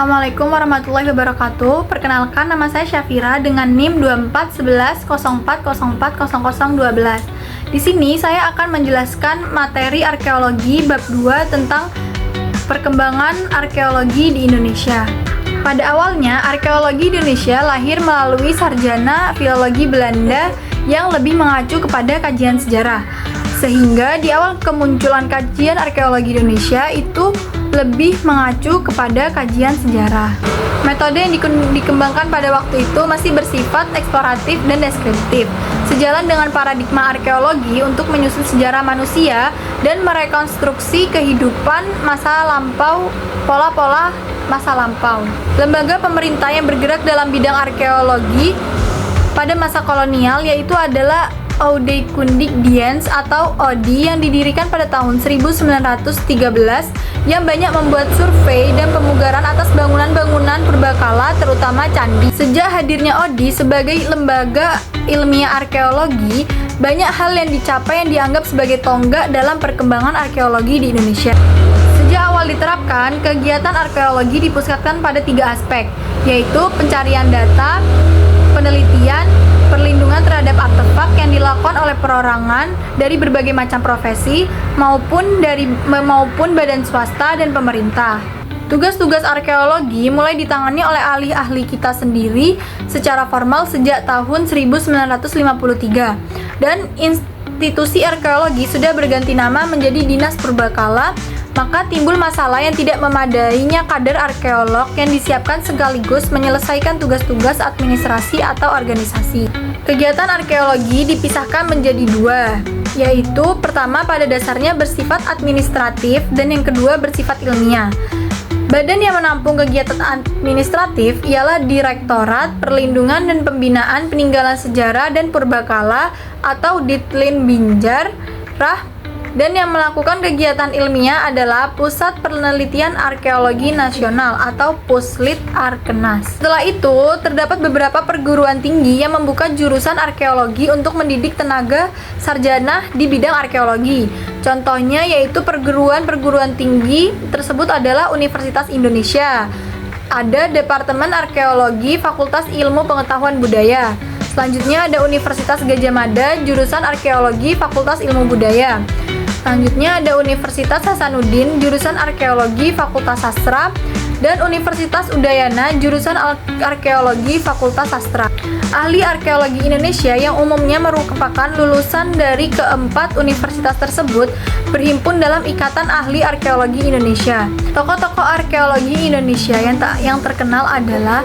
Assalamualaikum warahmatullahi wabarakatuh. Perkenalkan, nama saya Syafira dengan NIM 241104040012. Di sini saya akan menjelaskan materi arkeologi bab 2 tentang perkembangan arkeologi di Indonesia. Pada awalnya, arkeologi Indonesia lahir melalui sarjana filologi Belanda yang lebih mengacu kepada kajian sejarah. Sehingga di awal kemunculan kajian arkeologi Indonesia itu lebih mengacu kepada kajian sejarah. Metode yang dikembangkan pada waktu itu masih bersifat eksploratif dan deskriptif, sejalan dengan paradigma arkeologi untuk menyusun sejarah manusia dan merekonstruksi kehidupan masa lampau, pola-pola masa lampau. Lembaga pemerintah yang bergerak dalam bidang arkeologi pada masa kolonial yaitu adalah Oude-Kundig-Dienst atau ODI yang didirikan pada tahun 1913 yang banyak membuat survei dan pemugaran atas bangunan-bangunan purbakala terutama candi. Sejak hadirnya ODI sebagai lembaga ilmiah arkeologi, banyak hal yang dicapai yang dianggap sebagai tonggak dalam perkembangan arkeologi di Indonesia. Sejak awal diterapkan, kegiatan arkeologi dipusatkan pada 3 aspek, yaitu pencarian data, penelitian, perlindungan terhadap artefak yang dilakukan oleh perorangan dari berbagai macam profesi maupun badan swasta dan pemerintah. Tugas-tugas arkeologi mulai ditangani oleh ahli-ahli kita sendiri secara formal sejak tahun 1953 dan institusi arkeologi sudah berganti nama menjadi Dinas Purbakala. Maka timbul masalah yang tidak memadainya kader arkeolog yang disiapkan sekaligus menyelesaikan tugas-tugas administrasi atau organisasi. Kegiatan arkeologi dipisahkan menjadi 2, yaitu pertama pada dasarnya bersifat administratif dan yang kedua bersifat ilmiah. Badan yang menampung kegiatan administratif ialah Direktorat Perlindungan dan Pembinaan Peninggalan Sejarah dan Purbakala atau Ditlinbinjar-Rah, dan yang melakukan kegiatan ilmiah adalah Pusat Penelitian Arkeologi Nasional atau Puslid-Arkenas. Setelah itu, terdapat beberapa perguruan tinggi yang membuka jurusan arkeologi untuk mendidik tenaga sarjana di bidang arkeologi. Contohnya yaitu perguruan tinggi tersebut adalah Universitas Indonesia. Ada Departemen Arkeologi Fakultas Ilmu Pengetahuan Budaya. Selanjutnya ada Universitas Gadjah Mada, jurusan Arkeologi Fakultas Ilmu Budaya. Selanjutnya ada Universitas Hasanuddin, jurusan Arkeologi Fakultas Sastra, dan Universitas Udayana, jurusan Arkeologi Fakultas Sastra. Ahli arkeologi Indonesia yang umumnya merupakan lulusan dari keempat universitas tersebut berhimpun dalam Ikatan Ahli Arkeologi Indonesia. Tokoh-tokoh arkeologi Indonesia yang terkenal adalah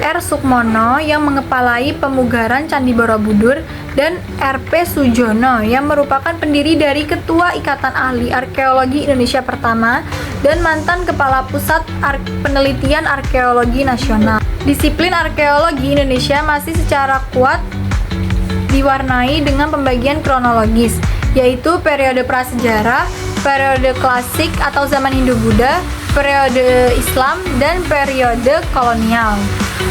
R. Sukmono yang mengepalai pemugaran Candi Borobudur dan R.P. Sujono yang merupakan pendiri dari Ketua Ikatan Ahli Arkeologi Indonesia pertama dan mantan Kepala Pusat Penelitian Arkeologi Nasional. Disiplin arkeologi Indonesia masih secara kuat diwarnai dengan pembagian kronologis, yaitu periode prasejarah, periode klasik atau zaman Hindu-Buddha, periode Islam, dan periode kolonial.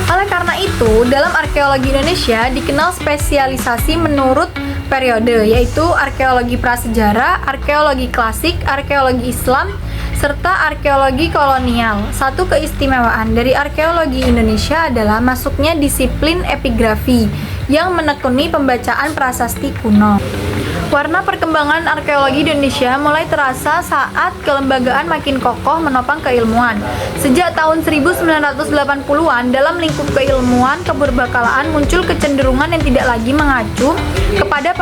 Oleh karena itu, dalam arkeologi Indonesia dikenal spesialisasi menurut periode, yaitu arkeologi prasejarah, arkeologi klasik, arkeologi Islam, serta arkeologi kolonial. Satu keistimewaan dari arkeologi Indonesia adalah masuknya disiplin epigrafi yang menekuni pembacaan prasasti kuno. Warna perkembangan arkeologi Indonesia mulai terasa saat kelembagaan makin kokoh menopang keilmuan. Sejak tahun 1980-an, dalam lingkup keilmuan kepurbakalaan muncul kecenderungan yang tidak lagi mengacu kepada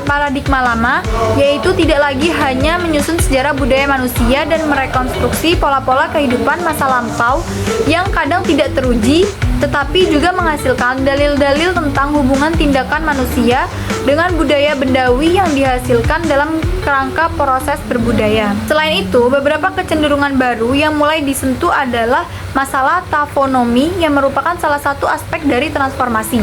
paradigma lama, yaitu tidak lagi hanya menyusun sejarah budaya manusia dan merekonstruksi pola-pola kehidupan masa lampau yang kadang tidak teruji, tetapi juga menghasilkan dalil-dalil tentang hubungan tindakan manusia dengan budaya bendawi yang dihasilkan dalam kerangka proses berbudaya. Selain itu, beberapa kecenderungan baru yang mulai disentuh adalah masalah tafonomi yang merupakan salah satu aspek dari transformasi.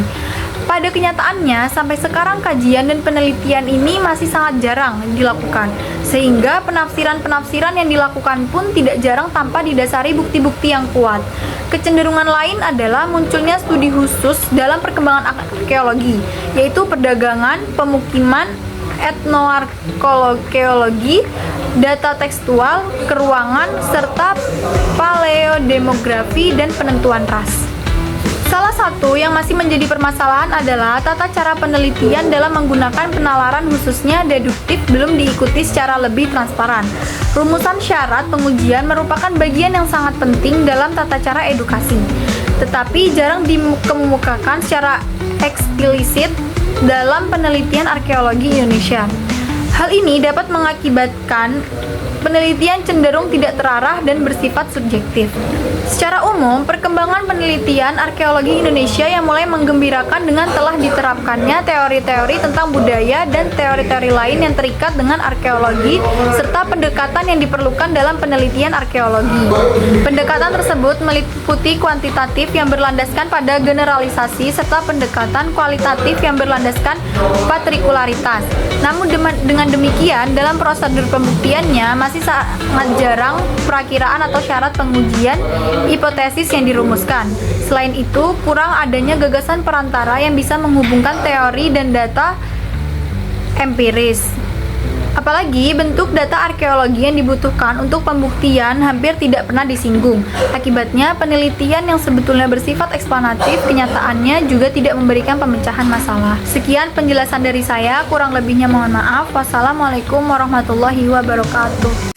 Pada kenyataannya, sampai sekarang kajian dan penelitian ini masih sangat jarang dilakukan, sehingga penafsiran-penafsiran yang dilakukan pun tidak jarang tanpa didasari bukti-bukti yang kuat. Kecenderungan lain adalah munculnya studi khusus dalam perkembangan arkeologi, yaitu perdagangan, pemukiman, etnoarkeologi, data tekstual, keruangan, serta paleodemografi dan penentuan ras. Salah satu yang masih menjadi permasalahan adalah tata cara penelitian dalam menggunakan penalaran khususnya deduktif belum diikuti secara lebih transparan. Rumusan syarat pengujian merupakan bagian yang sangat penting dalam tata cara edukasi, tetapi jarang dikemukakan secara eksplisit dalam penelitian arkeologi Indonesia. Hal ini dapat mengakibatkan penelitian cenderung tidak terarah dan bersifat subjektif. Secara umum, perkembangan penelitian arkeologi Indonesia yang mulai menggembirakan dengan telah diterapkannya teori-teori tentang budaya dan teori-teori lain yang terikat dengan arkeologi serta pendekatan yang diperlukan dalam penelitian arkeologi. Pendekatan tersebut meliputi kuantitatif yang berlandaskan pada generalisasi serta pendekatan kualitatif yang berlandaskan patrikularitas. Namun dengan demikian, dalam prosedur pembuktiannya masih sangat jarang perakiraan atau syarat pengujian hipotesis yang dirumuskan. Selain itu, kurang adanya gagasan perantara yang bisa menghubungkan teori dan data empiris. Apalagi bentuk data arkeologi yang dibutuhkan untuk pembuktian hampir tidak pernah disinggung. Akibatnya, penelitian yang sebetulnya bersifat eksplanatif kenyataannya juga tidak memberikan pemecahan masalah. Sekian penjelasan dari saya, kurang lebihnya mohon maaf. Wassalamualaikum warahmatullahi wabarakatuh.